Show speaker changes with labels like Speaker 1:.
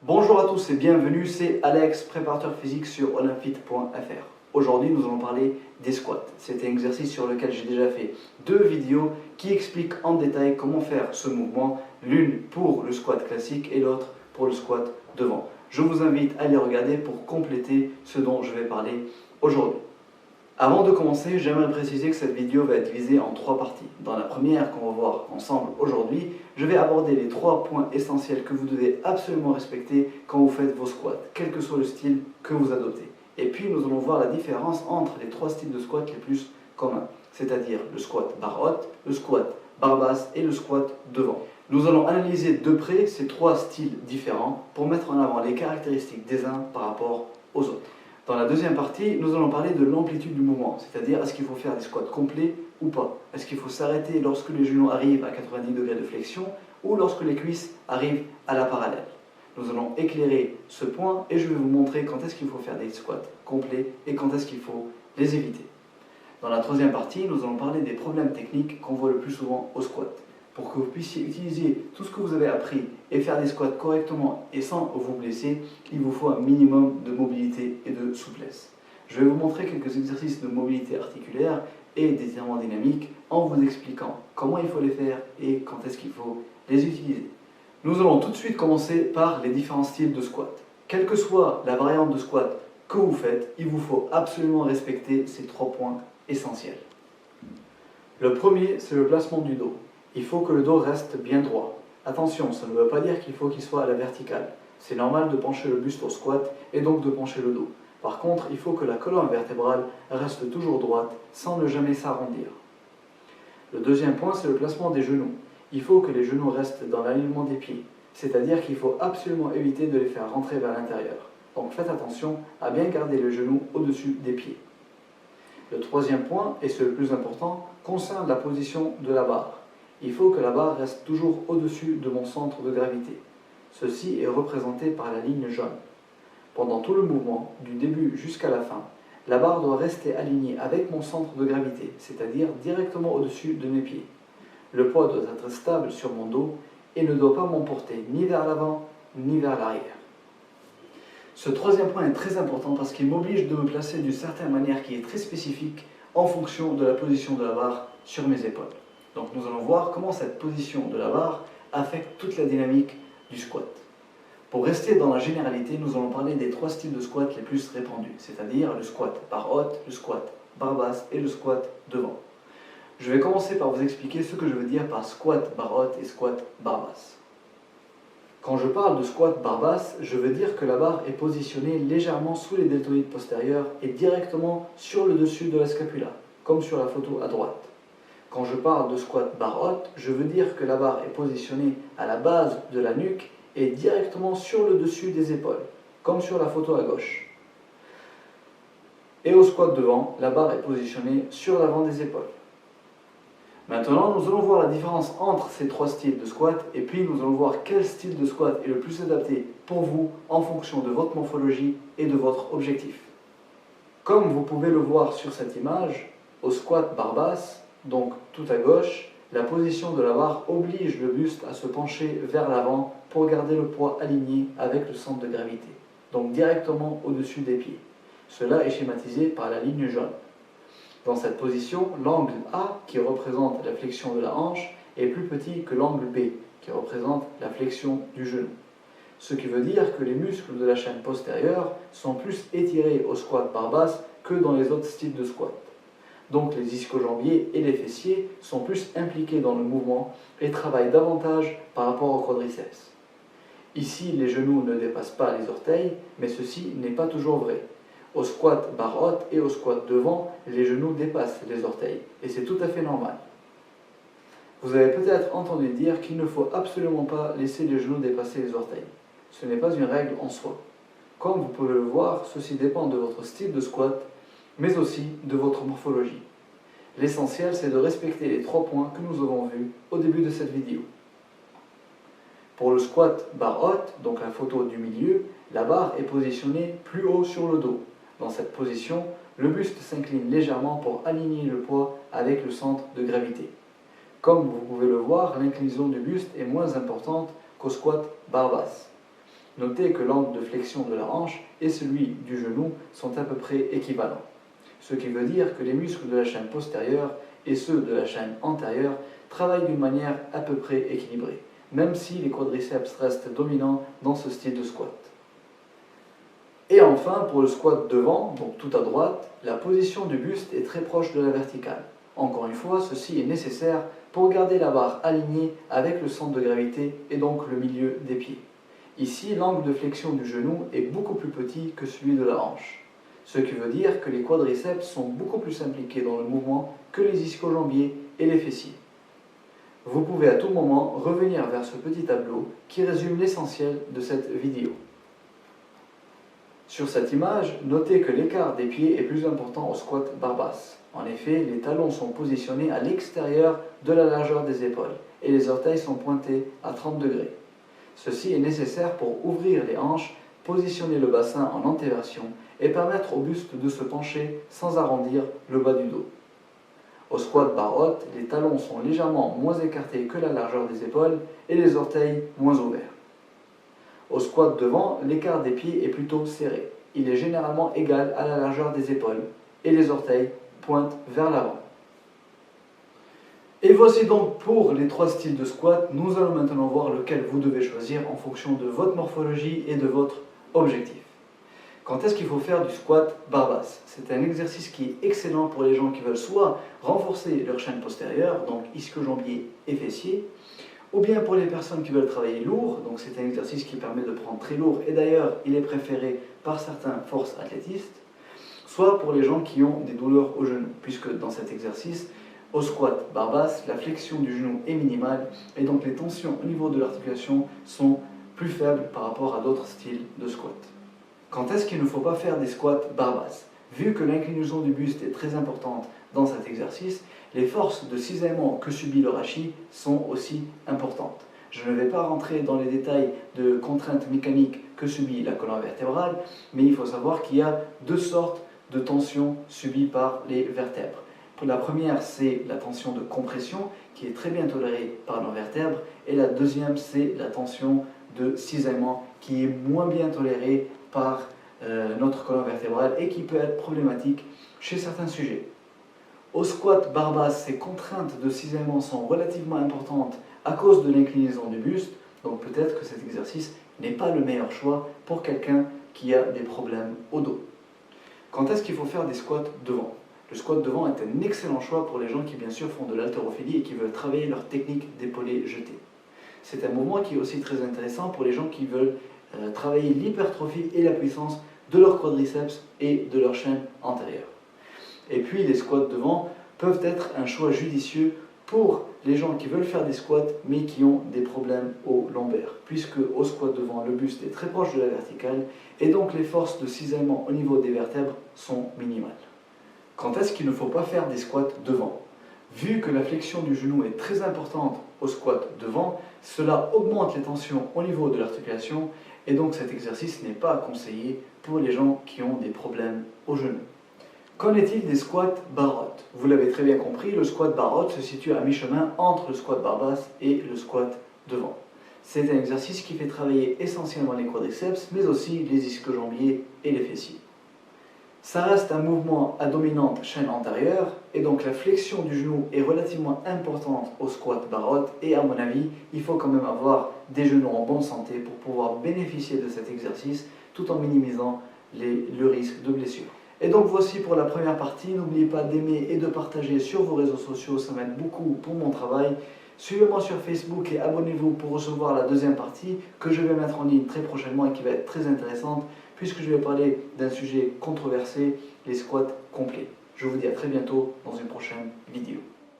Speaker 1: Bonjour à tous et bienvenue, c'est Alex, préparateur physique sur olympfit.fr. Aujourd'hui, nous allons parler des squats. C'est un exercice sur lequel j'ai déjà fait 2 vidéos qui expliquent en détail comment faire ce mouvement, l'une pour le squat classique et l'autre pour le squat devant. Je vous invite à les regarder pour compléter ce dont je vais parler aujourd'hui. Avant de commencer, j'aimerais préciser que cette vidéo va être divisée en 3 parties. Dans la première qu'on va voir ensemble aujourd'hui, je vais aborder les 3 points essentiels que vous devez absolument respecter quand vous faites vos squats, quel que soit le style que vous adoptez. Et puis nous allons voir la différence entre les 3 styles de squat les plus communs, c'est-à-dire le squat barre haute, le squat barre basse et le squat devant. Nous allons analyser de près ces 3 styles différents pour mettre en avant les caractéristiques des uns par rapport aux autres. Dans la deuxième partie, nous allons parler de l'amplitude du mouvement, c'est-à-dire est-ce qu'il faut faire des squats complets ou pas. Est-ce qu'il faut s'arrêter lorsque les genoux arrivent à 90 degrés de flexion ou lorsque les cuisses arrivent à la parallèle. Nous allons éclairer ce point et je vais vous montrer quand est-ce qu'il faut faire des squats complets et quand est-ce qu'il faut les éviter. Dans la troisième partie, nous allons parler des problèmes techniques qu'on voit le plus souvent au squat. Pour que vous puissiez utiliser tout ce que vous avez appris et faire des squats correctement et sans vous blesser, il vous faut un minimum de mobilité et de souplesse. Je vais vous montrer quelques exercices de mobilité articulaire et d'étirement dynamique en vous expliquant comment il faut les faire et quand est-ce qu'il faut les utiliser. Nous allons tout de suite commencer par les différents styles de squat. Quelle que soit la variante de squat que vous faites, il vous faut absolument respecter ces 3 points essentiels. Le premier, c'est le placement du dos. Il faut que le dos reste bien droit. Attention, ça ne veut pas dire qu'il faut qu'il soit à la verticale. C'est normal de pencher le buste au squat et donc de pencher le dos. Par contre, il faut que la colonne vertébrale reste toujours droite sans ne jamais s'arrondir. Le deuxième point, c'est le placement des genoux. Il faut que les genoux restent dans l'alignement des pieds, c'est-à-dire qu'il faut absolument éviter de les faire rentrer vers l'intérieur. Donc faites attention à bien garder le genou au-dessus des pieds. Le troisième point, et c'est le plus important, concerne la position de la barre. Il faut que la barre reste toujours au-dessus de mon centre de gravité. Ceci est représenté par la ligne jaune. Pendant tout le mouvement, du début jusqu'à la fin, la barre doit rester alignée avec mon centre de gravité, c'est-à-dire directement au-dessus de mes pieds. Le poids doit être stable sur mon dos et ne doit pas m'emporter ni vers l'avant ni vers l'arrière. Ce troisième point est très important parce qu'il m'oblige de me placer d'une certaine manière qui est très spécifique en fonction de la position de la barre sur mes épaules. Donc nous allons voir comment cette position de la barre affecte toute la dynamique du squat. Pour rester dans la généralité, nous allons parler des 3 styles de squat les plus répandus, c'est-à-dire le squat barre haute, le squat barre basse et le squat devant. Je vais commencer par vous expliquer ce que je veux dire par squat barre haute et squat barre basse. Quand je parle de squat barre basse, je veux dire que la barre est positionnée légèrement sous les deltoïdes postérieurs et directement sur le dessus de la scapula, comme sur la photo à droite. Quand je parle de squat barre haute, je veux dire que la barre est positionnée à la base de la nuque et directement sur le dessus des épaules, comme sur la photo à gauche. Et au squat devant, la barre est positionnée sur l'avant des épaules. Maintenant, nous allons voir la différence entre ces 3 styles de squat et puis nous allons voir quel style de squat est le plus adapté pour vous en fonction de votre morphologie et de votre objectif. Comme vous pouvez le voir sur cette image, au squat barre basse, donc tout à gauche, la position de la barre oblige le buste à se pencher vers l'avant pour garder le poids aligné avec le centre de gravité, donc directement au-dessus des pieds. Cela est schématisé par la ligne jaune. Dans cette position, l'angle A, qui représente la flexion de la hanche, est plus petit que l'angle B, qui représente la flexion du genou. Ce qui veut dire que les muscles de la chaîne postérieure sont plus étirés au squat barre basse que dans les autres styles de squat. Donc les ischio-jambiers et les fessiers sont plus impliqués dans le mouvement et travaillent davantage par rapport au quadriceps. Ici, les genoux ne dépassent pas les orteils, mais ceci n'est pas toujours vrai. Au squat barre haute et au squat devant, les genoux dépassent les orteils, et c'est tout à fait normal. Vous avez peut-être entendu dire qu'il ne faut absolument pas laisser les genoux dépasser les orteils. Ce n'est pas une règle en soi. Comme vous pouvez le voir, ceci dépend de votre style de squat, mais aussi de votre morphologie. L'essentiel, c'est de respecter les 3 points que nous avons vus au début de cette vidéo. Pour le squat barre haute, donc la photo du milieu, la barre est positionnée plus haut sur le dos. Dans cette position, le buste s'incline légèrement pour aligner le poids avec le centre de gravité. Comme vous pouvez le voir, l'inclinaison du buste est moins importante qu'au squat barre basse. Notez que l'angle de flexion de la hanche et celui du genou sont à peu près équivalents. Ce qui veut dire que les muscles de la chaîne postérieure et ceux de la chaîne antérieure travaillent d'une manière à peu près équilibrée, même si les quadriceps restent dominants dans ce style de squat. Et enfin, pour le squat devant, donc tout à droite, la position du buste est très proche de la verticale. Encore une fois, ceci est nécessaire pour garder la barre alignée avec le centre de gravité et donc le milieu des pieds. Ici, l'angle de flexion du genou est beaucoup plus petit que celui de la hanche, ce qui veut dire que les quadriceps sont beaucoup plus impliqués dans le mouvement que les ischio-jambiers et les fessiers. Vous pouvez à tout moment revenir vers ce petit tableau qui résume l'essentiel de cette vidéo. Sur cette image, notez que l'écart des pieds est plus important au squat barre basse. En effet, les talons sont positionnés à l'extérieur de la largeur des épaules et les orteils sont pointés à 30 degrés. Ceci est nécessaire pour ouvrir les hanches, positionner le bassin en antéversion et permettre au buste de se pencher sans arrondir le bas du dos. Au squat barre haute, les talons sont légèrement moins écartés que la largeur des épaules et les orteils moins ouverts. Au squat devant, l'écart des pieds est plutôt serré. Il est généralement égal à la largeur des épaules et les orteils pointent vers l'avant. Et voici donc pour les 3 styles de squat. Nous allons maintenant voir lequel vous devez choisir en fonction de votre morphologie et de votre objectif. Quand est-ce qu'il faut faire du squat barre basse? C'est un exercice qui est excellent pour les gens qui veulent soit renforcer leur chaîne postérieure, donc ischio-jambier et fessier, ou bien pour les personnes qui veulent travailler lourd, donc c'est un exercice qui permet de prendre très lourd, et d'ailleurs il est préféré par certains force athlétistes, soit pour les gens qui ont des douleurs au genou, puisque dans cet exercice, au squat barre basse, la flexion du genou est minimale, et donc les tensions au niveau de l'articulation sont plus faibles par rapport à d'autres styles de squat. Quand est-ce qu'il ne faut pas faire des squats barre basse? Vu que l'inclinaison du buste est très importante dans cet exercice, les forces de cisaillement que subit le rachis sont aussi importantes. Je ne vais pas rentrer dans les détails de contraintes mécaniques que subit la colonne vertébrale, mais il faut savoir qu'il y a 2 sortes de tensions subies par les vertèbres. La première, c'est la tension de compression, qui est très bien tolérée par nos vertèbres, et la deuxième, c'est la tension de cisaillement, qui est moins bien tolérée par notre colonne vertébrale et qui peut être problématique chez certains sujets. Au squat barre basse, ces contraintes de cisaillement sont relativement importantes à cause de l'inclinaison du buste, donc peut-être que cet exercice n'est pas le meilleur choix pour quelqu'un qui a des problèmes au dos. Quand est-ce qu'il faut faire des squats devant? Le squat devant est un excellent choix pour les gens qui bien sûr font de l'haltérophilie et qui veulent travailler leur technique d'épaulé jeté. C'est un mouvement qui est aussi très intéressant pour les gens qui veulent travailler l'hypertrophie et la puissance de leurs quadriceps et de leur chaîne antérieure. Et puis les squats devant peuvent être un choix judicieux pour les gens qui veulent faire des squats mais qui ont des problèmes au lombaire, puisque au squat devant le buste est très proche de la verticale et donc les forces de cisaillement au niveau des vertèbres sont minimales. Quand est-ce qu'il ne faut pas faire des squats devant? Vu que la flexion du genou est très importante au squat devant, cela augmente les tensions au niveau de l'articulation et donc cet exercice n'est pas conseillé pour les gens qui ont des problèmes au genou. Qu'en est-il des squats barre haute? Vous l'avez très bien compris, le squat barre haute se situe à mi-chemin entre le squat barre basse et le squat devant. C'est un exercice qui fait travailler essentiellement les quadriceps, mais aussi les ischio-jambiers et les fessiers. Ça reste un mouvement à dominante chaîne antérieure, et donc la flexion du genou est relativement importante au squat barre haute, et à mon avis, il faut quand même avoir des genoux en bonne santé pour pouvoir bénéficier de cet exercice, tout en minimisant le risque de blessure. Et donc voici pour la première partie, n'oubliez pas d'aimer et de partager sur vos réseaux sociaux, ça m'aide beaucoup pour mon travail. Suivez-moi sur Facebook et abonnez-vous pour recevoir la deuxième partie que je vais mettre en ligne très prochainement et qui va être très intéressante puisque je vais parler d'un sujet controversé, les squats complets. Je vous dis à très bientôt dans une prochaine vidéo.